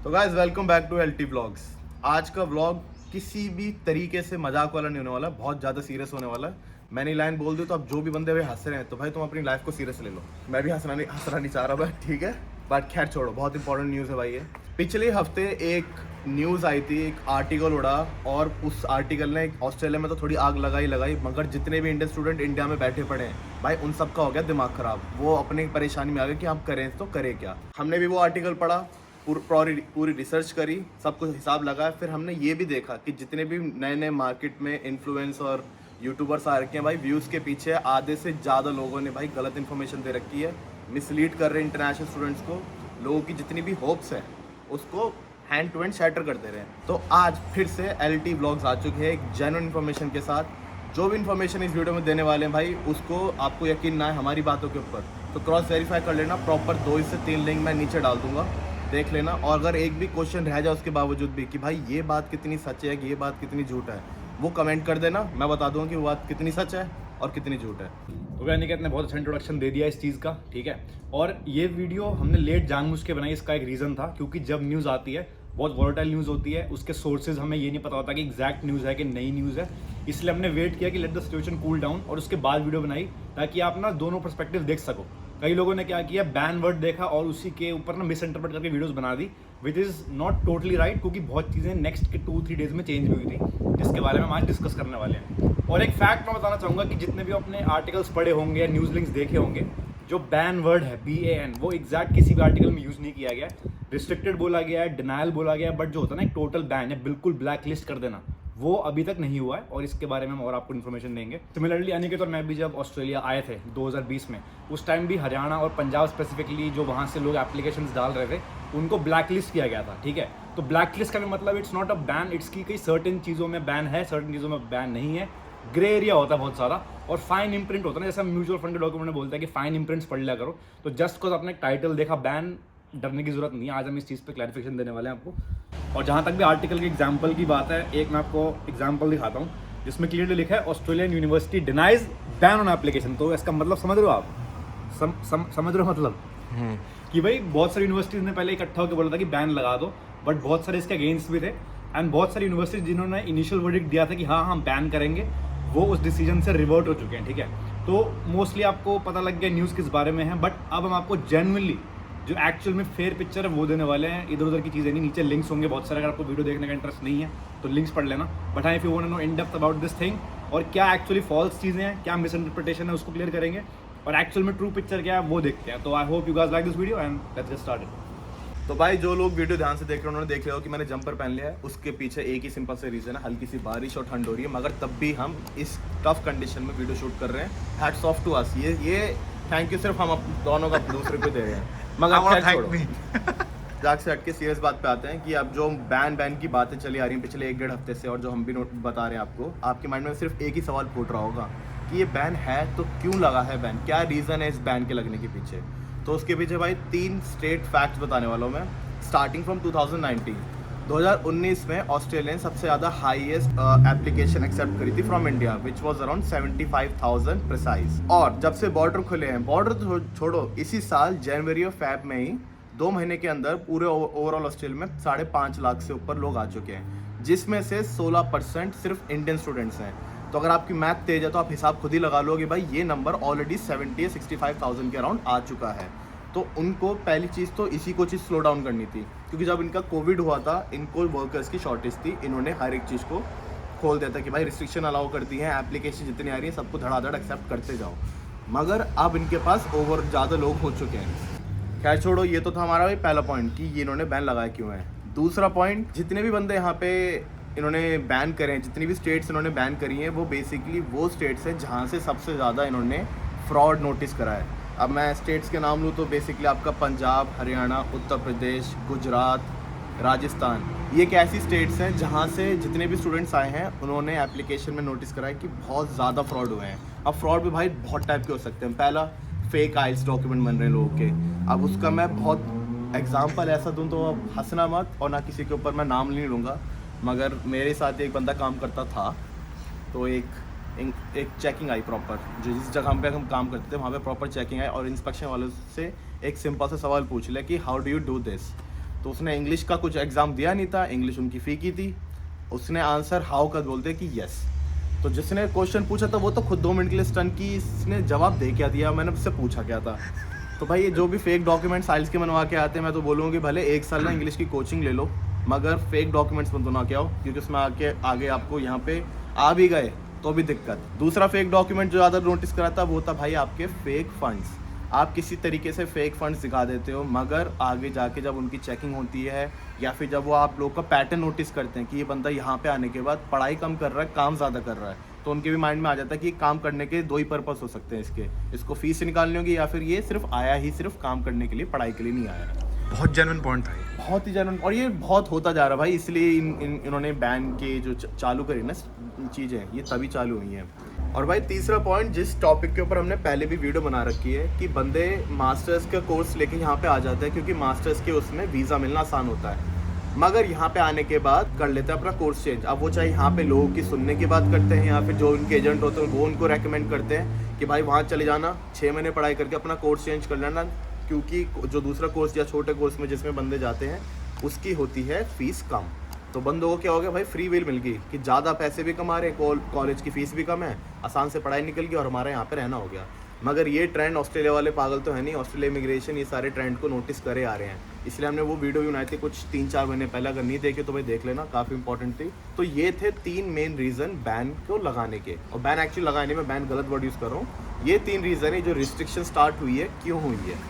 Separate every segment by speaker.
Speaker 1: तो guys welcome back to LT vlogs. आज का व्लॉग किसी भी तरीके से मजाक वाला नहीं होने वाला, बहुत ज़्यादा सीरियस होने वाला है। मैंने लाइन बोल दी तो अब जो भी बंदे अभी हंस रहे हैं तो भाई तुम अपनी लाइफ को सीरियस ले लो। मैं भी हंसना नहीं चाह रहा भाई, ठीक है, बट खैर छोड़ो, बहुत इंपॉर्टेंट न्यूज़ है भाई ये। पिछले हफ्ते एक न्यूज़ आई थी, एक आर्टिकल उड़ा और उस आर्टिकल ने ऑस्ट्रेलिया में तो थोड़ी आग लगाई, मगर जितने भी इंडियन स्टूडेंट इंडिया में बैठे पड़े हैं भाई उन सबका हो गया दिमाग ख़राब। वो अपनी परेशानी में आ गए कि हम करें तो करें क्या। हमने भी वो आर्टिकल पढ़ा, पूरी रिसर्च करी, सब कुछ हिसाब लगाया, फिर हमने ये भी देखा कि जितने भी नए नए मार्केट में इन्फ्लुएंस और यूट्यूबर्स आ रखे हैं भाई, व्यूज़ के पीछे आधे से ज़्यादा लोगों ने भाई गलत इन्फॉर्मेशन दे रखी है, मिसलीड कर रहे हैं इंटरनेशनल स्टूडेंट्स को। लोगों की जितनी भी होप्स है उसको हैंड टू हैंड शैटर कर दे रहे हैं। तो आज फिर से एलटी व्लॉग्स आ चुके हैं एक जेन्युइन इन्फॉर्मेशन के साथ। जो भी इन्फॉर्मेशन इस वीडियो में देने वाले हैं भाई, उसको आपको यकीन ना है हमारी बातों के ऊपर तो क्रॉस वेरीफाई कर लेना। प्रॉपर 2 से 3 लिंक मैं नीचे डाल दूंगा, देख लेना। और अगर एक भी क्वेश्चन रह जाए उसके बावजूद भी कि भाई ये बात कितनी सच है, ये बात कितनी झूठ है, वो कमेंट कर देना, मैं बता दूंगा कि वो बात कितनी सच है और कितनी झूठ है।
Speaker 2: तो अनिकेत ने बहुत अच्छा इंट्रोडक्शन दे दिया इस चीज़ का, ठीक है। और ये वीडियो हमने लेट जानबूझ के बनाई, इसका एक रीज़न था क्योंकि जब न्यूज़ आती है बहुत वॉलेटाइल न्यूज़ होती है, उसके सोर्सेज हमें ये नहीं पता होता कि एग्जैक्ट न्यूज़ है कि नई न्यूज़ है। इसलिए हमने वेट किया कि let the situation cool down और उसके बाद वीडियो बनाई ताकि आप ना दोनों पर्सपेक्टिव देख सको। कई लोगों ने क्या किया, बैन वर्ड देखा और उसी के ऊपर ना मिस इंटरप्रेट करके वीडियोस बना दी, which is not totally right, क्योंकि बहुत चीज़ें नेक्स्ट के 2-3 डेज में चेंज हुई थी, जिसके बारे में हम आज डिस्कस करने वाले हैं। और एक फैक्ट मैं बताना चाहूँगा कि जितने भी अपने आर्टिकल्स पढ़े होंगे या न्यूज़ लिंक्स देखे होंगे, जो बैन वर्ड है BAN, वो एग्जैक्ट किसी भी आर्टिकल में यूज़ नहीं किया गया। रिस्ट्रिक्टेड बोला गया है, डिनायल बोला गया है, बट जो होता है ना एक टोटल बैन है, बिल्कुल ब्लैक लिस्ट कर देना, वो अभी तक नहीं हुआ है और इसके बारे में हम और आपको इन्फॉर्मेशन देंगे। सिमिलरली अनिकेत और मैं भी जब ऑस्ट्रेलिया आए थे 2020 में, उस टाइम भी हरियाणा और पंजाब स्पेसिफिकली जो वहाँ से लोग एप्लीकेशंस डाल रहे थे उनको ब्लैक लिस्ट किया गया था, ठीक है। तो ब्लैक लिस्ट का भी मतलब it's not a ban, it's की कई सर्टेन चीज़ों में बैन है, सर्टेन चीज़ों में बैन नहीं है, ग्रे एरिया होता है बहुत सारा। और फाइन इम्प्रिंट होता है ना, जैसे म्यूचुअल फंड के डॉक्यूमेंट में बोलता है कि फाइन इम्प्रिंट्स पढ़ लिया करो। तो जस्ट बिकॉज आपने टाइटल देखा बैन, डरने की जरूरत नहीं है। आज हम इस चीज़ पे क्लैरिफिकेशन देने वाले हैं आपको। और जहाँ तक भी आर्टिकल के एग्जाम्पल की बात है, एक मैं आपको एग्जाम्पल दिखाता हूँ जिसमें क्लियरली लिखा है Australian university denies ban on application. तो इसका मतलब समझ रहे हो आप, समझ रहे हो मतलब कि भाई बहुत सारी यूनिवर्सिटीज़ ने पहले इकट्ठा होकर बोला था कि बैन लगा दो, बट बहुत सारे इसके अगेंस्ट भी थे। एंड बहुत सारी यूनिवर्सिटीज जिन्होंने इनिशियल वर्डिक्ट दिया था कि हाँ हम बैन करेंगे, वो उस डिसीजन से रिवर्ट हो चुके हैं, ठीक है। तो मोस्टली आपको पता लग गया न्यूज़ किस बारे में है, बट अब हम आपको जेन्युइनली जो एक्चुअल में फेयर पिक्चर है वो देने वाले हैं। इधर उधर की चीज़ें नहीं, नीचे लिंक्स होंगे बहुत सारे, अगर आपको वीडियो देखने का इंटरेस्ट नहीं है तो लिंक्स पढ़ लेना। बट हाँ, if you want to know in depth about this thing और क्या एक्चुअली फॉल्स चीज़ें हैं, क्या मिस इंटरप्रिटेशन है, उसको क्लियर करेंगे और एक्चुअल में ट्रू पिक्चर क्या है वो देखते हैं। तो I hope you guys like this video and let's get started.
Speaker 1: तो भाई जो लोग वीडियो ध्यान से देख रहे हैं उन्होंने देख लिया हो कि मैंने जंपर पहन लिया है। उसके पीछे एक ही सिंपल से रीज़न है, हल्की सी बारिश और ठंड हो रही है, मगर तब भी हम इस टफ कंडीशन में वीडियो शूट कर रहे हैं। हैट्स ऑफ टू अस, ये थैंक यू सिर्फ हम दोनों का दूसरे को दे रहे हैं। मगर जाग से हट के सीरियस बात पे आते हैं कि अब जो बैन की बातें चली आ रही हैं पिछले 1-1.5 हफ्ते से, और जो हम भी बता रहे हैं आपको, आपके माइंड में सिर्फ एक ही सवाल फूट रहा होगा कि ये बैन है तो क्यों लगा है बैन, क्या रीज़न है इस बैन के लगने के पीछे। तो उसके पीछे भाई 3 स्ट्रेट फैक्ट्स बताने वाला हूँ मैं, स्टार्टिंग फ्रॉम 2019 में ऑस्ट्रेलिया ने सबसे ज़्यादा हाईएस्ट एप्लीकेशन एक्सेप्ट करी थी from India, which was around 75,000 precise. और जब से बॉर्डर खुले हैं, बॉर्डर तो छोड़ो, इसी साल जनवरी और फेब में ही 2 महीने के अंदर पूरे ओवरऑल ऑस्ट्रेलिया में 5.5 लाख से ऊपर लोग आ चुके हैं, जिसमें से 16% सिर्फ इंडियन स्टूडेंट्स हैं। तो अगर आपकी मैथ तेज है तो आप हिसाब खुद ही लगा लो कि भाई ये नंबर ऑलरेडी 65,000 के अराउंड आ चुका है। तो उनको पहली चीज़ तो इसी को चीज़ स्लो डाउन करनी थी, क्योंकि जब इनका कोविड हुआ था इनको वर्कर्स की शॉर्टेज थी, इन्होंने हर एक चीज़ को खोल दिया था कि भाई रिस्ट्रिक्शन अलाउ कर दी है, एप्लीकेशन जितनी आ रही है सबको धड़ाधड़ एक्सेप्ट करते जाओ। मगर अब इनके पास ओवर ज़्यादा लोग हो चुके हैं। खैर छोड़ो, ये तो था हमारा भाई पहला पॉइंट कि ये इन्होंने बैन लगाया क्यों है। दूसरा पॉइंट, जितने भी बंदे यहाँ पे इन्होंने बैन करे हैं, जितनी भी स्टेट्स इन्होंने बैन करी हैं, वो बेसिकली वो स्टेट्स हैं जहाँ से सबसे ज़्यादा इन्होंने फ्रॉड नोटिस करा है। अब मैं स्टेट्स के नाम लूँ तो बेसिकली आपका पंजाब, हरियाणा, उत्तर प्रदेश, गुजरात, राजस्थान, ये एक ऐसी स्टेट्स हैं जहाँ से जितने भी स्टूडेंट्स आए हैं उन्होंने एप्लीकेशन में नोटिस करा है कि बहुत ज़्यादा फ्रॉड हुए हैं। अब फ्रॉड भी भाई बहुत टाइप के हो सकते हैं। पहला, फेक आइल्स डॉक्यूमेंट बन रहे हैं लोगों के। अब उसका मैं बहुत एग्जाम्पल ऐसा दूँ तो हंसना मत, और ना किसी के ऊपर मैं नाम नहीं लूँगा, मगर मेरे साथ एक बंदा काम करता था, तो एक चेकिंग आई प्रॉपर, जो जिस जगह पे हम काम करते थे वहाँ पे प्रॉपर चेकिंग आई और इंस्पेक्शन वालों से एक सिंपल सा सवाल पूछ लिया कि how do you do this. तो उसने इंग्लिश का कुछ एग्ज़ाम दिया नहीं था, इंग्लिश उनकी फ़ी की थी, उसने आंसर हाउ का बोलते कि यस। तो जिसने क्वेश्चन पूछा था वो तो खुद 2 मिनट के लिए स्टन की, इसने जवाब दे क्या दिया, मैंने उससे पूछा क्या था। तो भाई ये जो भी फेक डॉक्यूमेंट साइंस के बनवा के आते हैं, मैं तो बोलूँगी भले 1 साल ना इंग्लिश की कोचिंग ले लो, मगर फेक डॉक्यूमेंट्स मत बना के आओ, क्योंकि उसमें आगे आपको यहाँ पे आ भी गए तो भी दिक्कत। दूसरा फेक डॉक्यूमेंट जो ज़्यादा नोटिस करा था वो था भाई आपके फेक फंड्स। आप किसी तरीके से फेक फंड्स दिखा देते हो, मगर आगे जाके जब उनकी चेकिंग होती है या फिर जब वो आप लोग का पैटर्न नोटिस करते हैं कि ये बंदा यहाँ पे आने के बाद पढ़ाई कम कर रहा है, काम ज़्यादा कर रहा है, तो उनके भी माइंड में आ जाता है कि काम करने के 2 ही पर्पस हो सकते हैं इसको फीस निकालनी होगी, या फिर ये सिर्फ आया ही सिर्फ काम करने के लिए, पढ़ाई के लिए नहीं आया है।
Speaker 2: बहुत जेन्युइन पॉइंट था ये।
Speaker 1: बहुत ही जेन्युइन, और ये बहुत होता जा रहा है भाई, इसलिए इन्होंने बैन के जो चालू करी ना चीज़ें, ये तभी चालू हुई हैं। और भाई तीसरा पॉइंट, जिस टॉपिक के ऊपर हमने पहले भी वीडियो बना रखी है, कि बंदे मास्टर्स का कोर्स लेके यहाँ पे आ जाते हैं क्योंकि मास्टर्स के उसमें वीज़ा मिलना आसान होता है, मगर यहाँ पे आने के बाद कर लेते हैं अपना कोर्स चेंज। अब वो चाहे यहाँ पे लोगों की सुनने की बात करते हैं या फिर जो उनके एजेंट होते हैं वो उनको रेकमेंड करते हैं कि भाई वहाँ चले जाना, 6 महीने पढ़ाई करके अपना कोर्स चेंज कर लेना, क्योंकि जो दूसरा कोर्स या छोटे कोर्स में जिसमें बंदे जाते हैं उसकी होती है फ़ीस कम। तो बंदों को क्या हो गया भाई, फ्री विल मिल गई कि ज़्यादा पैसे भी कमा रहे, कॉलेज की फ़ीस भी कम है, आसान से पढ़ाई निकल गई और हमारे यहाँ पे रहना हो गया। मगर ये ट्रेंड ऑस्ट्रेलिया वाले पागल तो है नहीं, ऑस्ट्रेलिया इमिग्रेशन ये सारे ट्रेंड को नोटिस करे आ रहे हैं, इसलिए हमने वो वीडियो भी बनाई थी कुछ 3-4 महीने पहले, अगर नहीं देखे तो भाई देख लेना, काफ़ी इंपॉर्टेंट थी। तो ये थे 3 मेन रीज़न बैन को लगाने के, और बैन एक्चुअली लगाने में बैन गलत वर्ड यूज़ कर रहा हूँ। ये 3 रीज़न है जो रिस्ट्रिक्शन स्टार्ट हुई है, क्यों हुई है।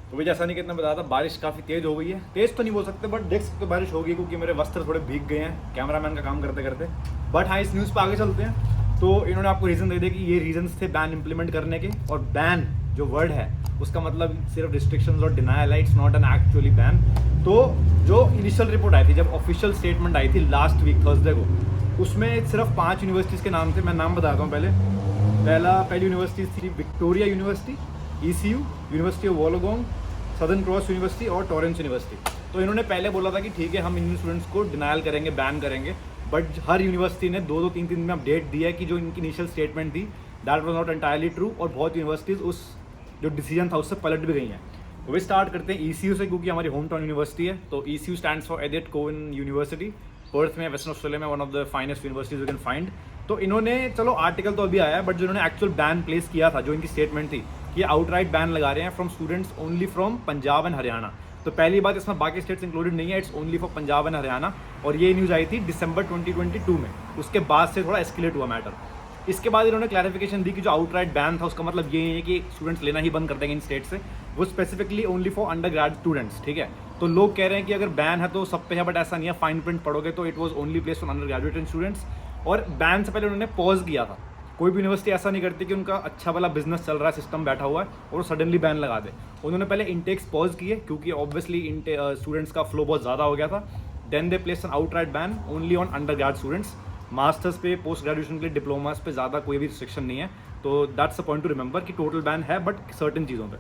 Speaker 2: तो भाई जैसा नहीं कितना बताया था, बारिश काफ़ी तेज़ हो गई है, तेज़ तो नहीं बोल सकते बट देख सकते बारिश होगी, क्योंकि मेरे वस्त्र थोड़े भीग गए हैं कैमरामैन का काम करते करते। बट हाँ, इस न्यूज़ पर आगे चलते हैं। तो इन्होंने आपको रीज़न दे दिया कि ये रीजंस थे बैन इंप्लीमेंट करने के, और बैन जो वर्ड है उसका मतलब सिर्फ रिस्ट्रिक्शंस और डिनायल है, it's not an actually ban. तो जो इनिशियल रिपोर्ट आई थी, जब ऑफिशियल स्टेटमेंट आई थी लास्ट वीक थर्सडे को, उसमें सिर्फ 5 यूनिवर्सिटीज़ के नाम थे। मैं नाम बताता हूँ पहली यूनिवर्सिटी थी Victoria university, ECU, university of Wollongong, Southern Cross university और टॉरेंस यूनिवर्सिटी। तो इन्होंने पहले बोला था कि ठीक है हम इंडियन स्टूडेंट्स को डिनायल करेंगे, बैन करेंगे, बट हर यूनिवर्सिटी ने 2-2, 3-3 दिन में अपडेट दिया है कि जो इनकी इनिशियल स्टेटमेंट थी that was not entirely true, और बहुत यूनिवर्सिटीज़ उस जो डिसीजन था उससे पलट भी गई हैं। तो वे स्टार्ट करते हैं ECU से, क्योंकि हमारी होम टाउन यूनिवर्सिटी है। तो ECU स्टैंड्स फॉर एडिथ कोवन यूनिवर्सिटी, पर्थ में, वेस्टर्न ऑस्ट्रेलिया में, one of the finest universities you can find. तो इन्होंने, चलो आर्टिकल तो अभी आया है, बट जो इन्होंने एक्चुअल बैन प्लेस किया था, जो इनकी स्टेटमेंट थी कि आउटराइट बैन लगा रहे हैं from students only from Punjab and Haryana. तो पहली बात, इसमें बाकी स्टेट्स इंक्लूडेड नहीं है, it's only for Punjab and Haryana. और ये न्यूज़ आई थी दिसंबर 2022 में, उसके बाद से थोड़ा एस्केलेट हुआ मैटर। इसके बाद इन्होंने क्लैरिफिकेशन दी कि जो आउटराइट बैन था उसका मतलब ये है कि स्टूडेंट्स लेना ही बंद कर देंगे इन स्टेट से, वो specifically only for under grade students. ठीक है, तो लोग कह रहे हैं कि अगर बैन है तो सब पे है, बट ऐसा नहीं है, फाइन प्रिंट पढ़ोगे तो it was only place on under graduate students. और बैन से पहले उन्होंने पॉज किया था। कोई भी यूनिवर्सिटी ऐसा नहीं करती कि उनका अच्छा वाला बिजनेस चल रहा है, सिस्टम बैठा हुआ है और वो सडनली बैन लगा दे। उन्होंने पहले इंटेक्स पॉज किए, क्योंकि ऑब्वियसली स्टूडेंट्स का फ्लो बहुत ज़्यादा हो गया था। Then they place an outright ban only on undergrad students, masters पे, पोस्ट ग्रेजुएशन के लिए, डिप्लोमास पे ज़्यादा कोई भी रिस्ट्रिक्शन नहीं है। तो that's a point two remember कि टोटल बैन है बट सर्टेन चीज़ों पे।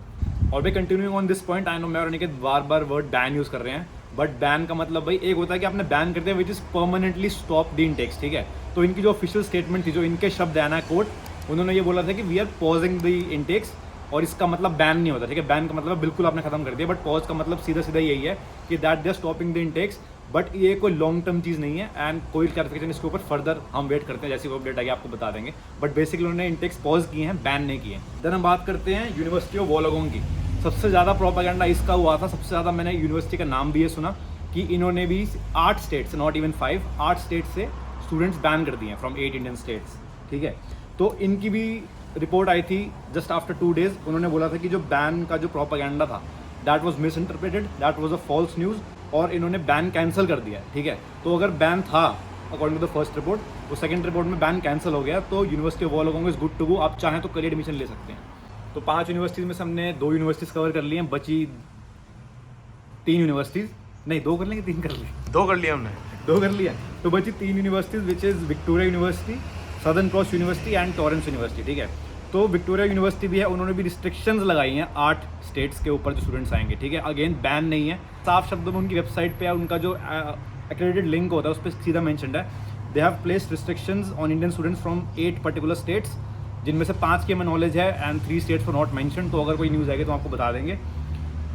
Speaker 2: और भाई continuing on this point, I know मैं और अनिकेत बार बार वर्ड बैन यूज़ कर रहे हैं, बट बैन का मतलब भाई एक होता है कि आपने बैन कर दिया which is permanently stop the intakes. ठीक है, तो इनकी जो ऑफिशियल स्टेटमेंट थी, जो इनके शब्द है ना कोट, उन्होंने ये बोला था कि we are pausing the intakes, और इसका मतलब बैन नहीं होता। ठीक है, बैन का मतलब बिल्कुल आपने खत्म कर दिया, बट पॉज का मतलब सीधा सीधा यही है कि that they are stopping the intakes, but ये कोई लॉन्ग टर्म चीज़ नहीं है। एंड कोई क्लैरिफिकेशन इसके ऊपर फर्दर हम वेट करते हैं, जैसी वो अपडेट आएगी आपको बता देंगे। बट बेसिकली उन्होंने इंटेक्स पॉज किए हैं, बैन नहीं किए। देन हम बात करते हैं यूनिवर्सिटी ऑफ वोलोगोंग की। सबसे ज़्यादा प्रोपेगेंडा इसका हुआ था, सबसे ज़्यादा मैंने यूनिवर्सिटी का नाम भी ये सुना कि इन्होंने भी 8 स्टेट्स, नॉट इवन 5, 8 स्टेट से स्टूडेंट्स बैन कर दिए हैं फ्रॉम 8 इंडियन स्टेट्स। ठीक है, तो इनकी भी रिपोर्ट आई थी जस्ट आफ्टर 2 डेज। उन्होंने बोला था कि जो बैन का जो प्रोपेगेंडा था that was misinterpreted, that was a false news, और इन्होंने बैन कैंसिल कर दिया है। ठीक है, तो अगर बैन था according to the first report, तो सेकंड रिपोर्ट में बैन कैंसिल हो गया, तो university of Wollongong is good to go. आप चाहें तो करियर एडमिशन ले सकते हैं। तो 5 यूनिवर्सिटीज़ में से हमने 2 यूनिवर्सिटीज़ कवर कर ली हैं, बची 3 यूनिवर्सिटीज़, नहीं 2 कर लेंगे, 3 कर ली,
Speaker 1: 2 कर लिया हमने,
Speaker 2: 2 कर लिया। तो बची 3 universities which is Victoria university, southern Cross university and Torrens university. ठीक है, तो विक्टोरिया यूनिवर्सिटी भी है, उन्होंने भी रिस्ट्रिक्शंस लगाई हैं 8 स्टेट्स के ऊपर जो स्टूडेंट्स आएंगे। ठीक है, अगेन बैन नहीं है, साफ शब्दों में उनकी वेबसाइट पे उनका जो एक्रेडिटेड लिंक होता है उस पर सीधा मेंशन्ड है, they have placed restrictions on Indian students from 8 particular states, जिनमें से 5 की हमें नॉलेज है and 3 states for not mention. तो अगर कोई न्यूज़ आएगी तो आपको बता देंगे।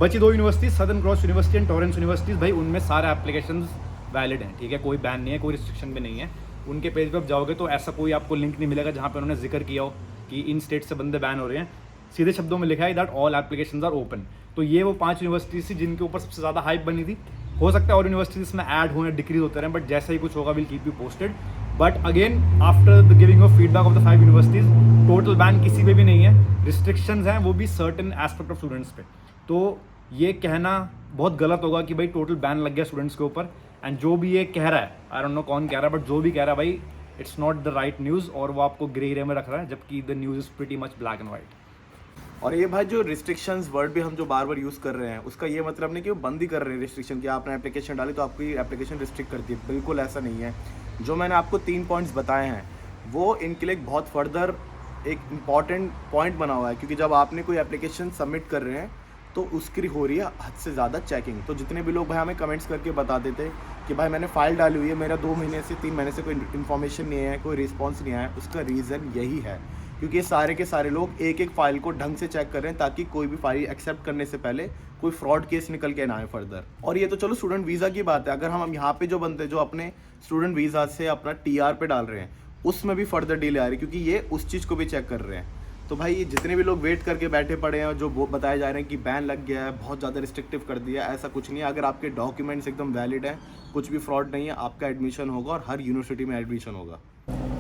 Speaker 2: बची 2 universities, southern Cross university and Torrens universities, भाई उनमें सारे एप्लीकेशंस वैलिड हैं, ठीक है, कोई बैन नहीं है, कोई रिस्ट्रिक्शन भी नहीं है। उनके पेज पे आप जाओगे तो ऐसा कोई आपको लिंक नहीं मिलेगा जहाँ पे उन्होंने जिक्र किया हो कि इन स्टेट से बंदे बैन हो रहे हैं। सीधे शब्दों में लिखा है that all applications are open. तो ये वो 5 यूनिवर्सिटीज थी जिनके ऊपर सबसे ज़्यादा हाइप बनी थी। हो सकता है और यूनिवर्सिटीज में ऐड हो या डिक्रीज होते रहे, बट जैसा ही कुछ होगा will keep you posted. But again after the giving of feedback of the 5 universities, total ban किसी पे भी नहीं है, रिस्ट्रिक्शंस हैं वो भी सर्टेन एस्पेक्ट ऑफ स्टूडेंट्स पे। तो ये कहना बहुत गलत होगा कि भाई टोटल बैन लग गया स्टूडेंट्स के ऊपर। एंड जो भी ये कह रहा है, आई डोंट नो कौन कह रहा है, बट जो भी कह रहा है भाई it's not the right news, और वो आपको ग्रे एरिया में रख रहा है, जबकि the news is pretty much black and white.
Speaker 1: और ये भाई जो रिस्ट्रिक्शंस वर्ड भी हम जो बार बार यूज़ कर रहे हैं, उसका ये मतलब नहीं कि वो बंद ही कर रहे हैं रिस्ट्रिक्शन, कि आपने एप्लीकेशन डाली तो आपकी एप्लीकेशन रिस्ट्रिक्ट करती है, बिल्कुल ऐसा नहीं है। जो मैंने आपको 3 पॉइंट्स बताए हैं वो इनके लिए बहुत फर्दर एक इम्पॉर्टेंट पॉइंट बना हुआ है, क्योंकि जब आपने कोई एप्लीकेशन सबमिट कर रहे हैं तो उसकी हो रही है हद से ज़्यादा चेकिंग। तो जितने भी लोग भाई हमें कमेंट्स करके बताते थे कि भाई मैंने फ़ाइल डाली हुई है, मेरा 2 महीने से 3 महीने से कोई इन्फॉर्मेशन नहीं है, कोई रिस्पॉन्स नहीं आया, उसका रीज़न यही है क्योंकि ये सारे के सारे लोग एक एक फ़ाइल को ढंग से चेक कर रहे हैं ताकि कोई भी फाइल एक्सेप्ट करने से पहले कोई फ्रॉड केस निकल के ना आए फर्दर। और ये तो चलो स्टूडेंट वीज़ा की बात है, अगर हम यहाँ पे जो बंदे जो अपने स्टूडेंट वीज़ा से अपना TR पे डाल रहे हैं उसमें भी फर्दर डिले आ रही है, क्योंकि ये उस चीज़ को भी चेक कर रहे हैं। तो भाई ये जितने भी लोग वेट करके बैठे पड़े हैं और जो बताए जा रहे हैं कि बैन लग गया है, बहुत ज़्यादा रिस्ट्रिक्टिव कर दिया है, ऐसा कुछ नहीं है। अगर आपके डॉक्यूमेंट्स एकदम वैलिड हैं, कुछ भी फ्रॉड नहीं है, आपका एडमिशन होगा और हर यूनिवर्सिटी में एडमिशन होगा।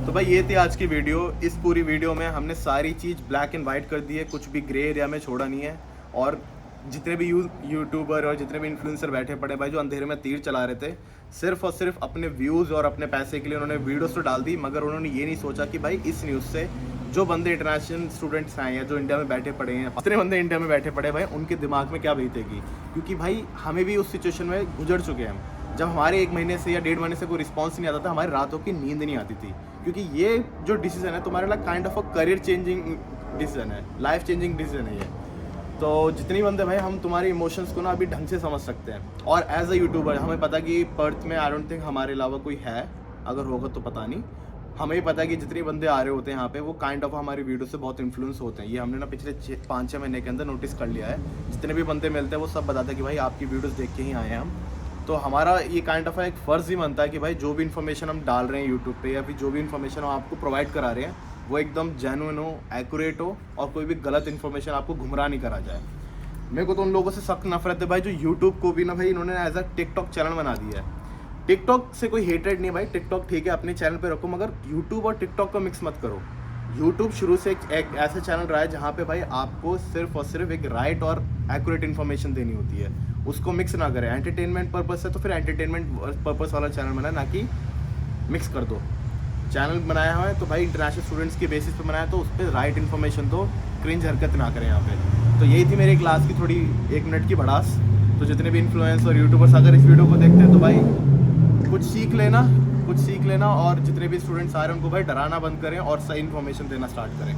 Speaker 1: तो भाई ये थी आज की वीडियो। इस पूरी वीडियो में हमने सारी चीज़ ब्लैक एंड वाइट कर दी है, कुछ भी ग्रे एरिया में छोड़ा नहीं है। और जितने भी यूट्यूबर और जितने भी इन्फ्लुएंसर बैठे पड़े भाई जो अंधेरे में तीर चला रहे थे, सिर्फ और सिर्फ अपने व्यूज़ और अपने पैसे के लिए उन्होंने वीडियोस तो डाल दी, मगर उन्होंने ये नहीं सोचा कि भाई इस न्यूज़ से जो बंदे इंटरनेशनल स्टूडेंट्स हैं या जो इंडिया में बैठे पड़े हैं, जितने बंदे इंडिया में बैठे पड़े भाई उनके दिमाग में क्या बीतेगी। क्योंकि भाई हमें भी उस सिचुएशन में गुजर चुके हैं, जब हमारे 1 महीने से या 1.5 महीने से कोई रिस्पॉन्स नहीं आता था, हमारी रातों की नींद नहीं आती थी। क्योंकि ये जो डिसीजन है तुम्हारे लिए kind of a career changing decision है, लाइफ चेंजिंग डिसीजन है ये। तो जितनी बंदे भाई हम तुम्हारे इमोशंस को ना अभी ढंग से समझ सकते हैं। और एज अ यूट्यूबर हमें पता कि पर्थ में आई डोंट थिंक हमारे अलावा कोई है, अगर होगा तो पता नहीं। हमें ही पता है कि जितने बंदे आ रहे होते हैं यहाँ पे वो काइंड ऑफ हमारी वीडियो से बहुत इन्फ्लुएंस होते हैं। ये हमने ना पिछले 5-6 महीने के अंदर नोटिस कर लिया है। जितने भी बंदे मिलते हैं वो सब बताते हैं कि भाई आपकी वीडियोस देख के ही आए हैं हम। तो हमारा ये काइंड ऑफ एक फ़र्ज़ ही बनता है कि भाई जो भी इन्फॉर्मेशन हम डाल रहे हैं यूट्यूब पे या फिर जो भी इन्फॉर्मेशन हम आपको प्रोवाइड करा रहे हैं वो एकदम जेन्युइन हो, एक्यूरेट हो और कोई भी गलत इन्फॉर्मेशन आपको गुमराह नहीं करा जाए। मेरे को तो उन लोगों से सख्त नफरत है भाई जो यूट्यूब को भी ना भाई इन्होंने एज अ टिकटॉक चैनल बना दिया है। टिकटॉक से कोई हेटेड नहीं भाई, टिकटॉक ठीक है अपने चैनल पे रखो, मगर यूट्यूब और टिकटॉक को मिक्स मत करो। यूट्यूब शुरू से एक ऐसा चैनल रहा है जहाँ पे भाई आपको सिर्फ और सिर्फ एक राइट और एक्यूरेट इन्फॉर्मेशन देनी होती है, उसको मिक्स ना करें। एंटरटेनमेंट पर्पस है तो फिर एंटरटेनमेंट पर्पस वाला चैनल बनाए, ना कि मिक्स कर दो। चैनल बनाया हुआ है तो भाई इंटरनेशनल स्टूडेंट्स के बेसिस पे बनाया, तो उस पर राइट इन्फॉर्मेशन दो, क्रिंज हरकत ना करें यहाँ पे। तो यही थी मेरी क्लास की थोड़ी 1 मिनट की भड़ास। तो जितने भी इन्फ्लुएंसर और यूट्यूबर्स अगर इस वीडियो को देखते हैं तो भाई कुछ सीख लेना और जितने भी स्टूडेंट्स आ रहे हैं उनको भाई डराना बंद करें और सही इन्फॉर्मेशन देना स्टार्ट करें।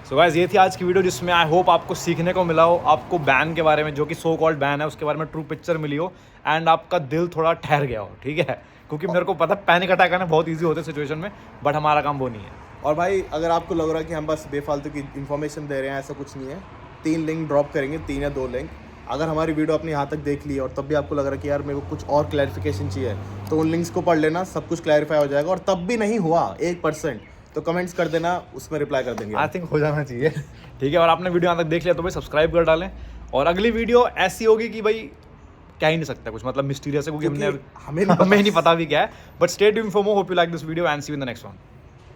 Speaker 2: सो गाइस ये थी आज की वीडियो जिसमें आई होप आपको सीखने को मिला हो, आपको बैन के बारे में, जो कि सो कॉल्ड बैन है, उसके बारे में ट्रू पिक्चर मिली हो एंड आपका दिल थोड़ा ठहर गया हो, ठीक है। क्योंकि मेरे को पता पैनिक अटैक आना बहुत ईजी होता है सिचुएशन में, बट हमारा काम वो नहीं है।
Speaker 1: और भाई अगर आपको लग रहा है कि हम बस बेफालतू की इन्फॉर्मेशन दे रहे हैं, ऐसा कुछ नहीं है। 3 लिंक ड्रॉप करेंगे, 3 या 2 लिंक। अगर हमारी वीडियो आपने यहाँ तक देख ली और तब भी आपको लग रहा है कि यार मेरे को कुछ और क्लैरिफिकेशन चाहिए, तो उन लिंक्स को पढ़ लेना, सब कुछ क्लैरिफाई हो जाएगा। और तब भी नहीं हुआ 1% तो कमेंट्स कर देना, उसमें रिप्लाई कर देंगे।
Speaker 2: आई थिंक हो जाना चाहिए, ठीक है। और आपने वीडियो यहाँ तक देख लिया तो भाई सब्सक्राइब कर डालें। और अगली वीडियो ऐसी होगी कि भाई कह ही नहीं सकता कुछ, मतलब मिस्टीरियस है, क्योंकि हमें नहीं पता भी क्या है। But stay tuned for more, hope you like this video and see you in the next one.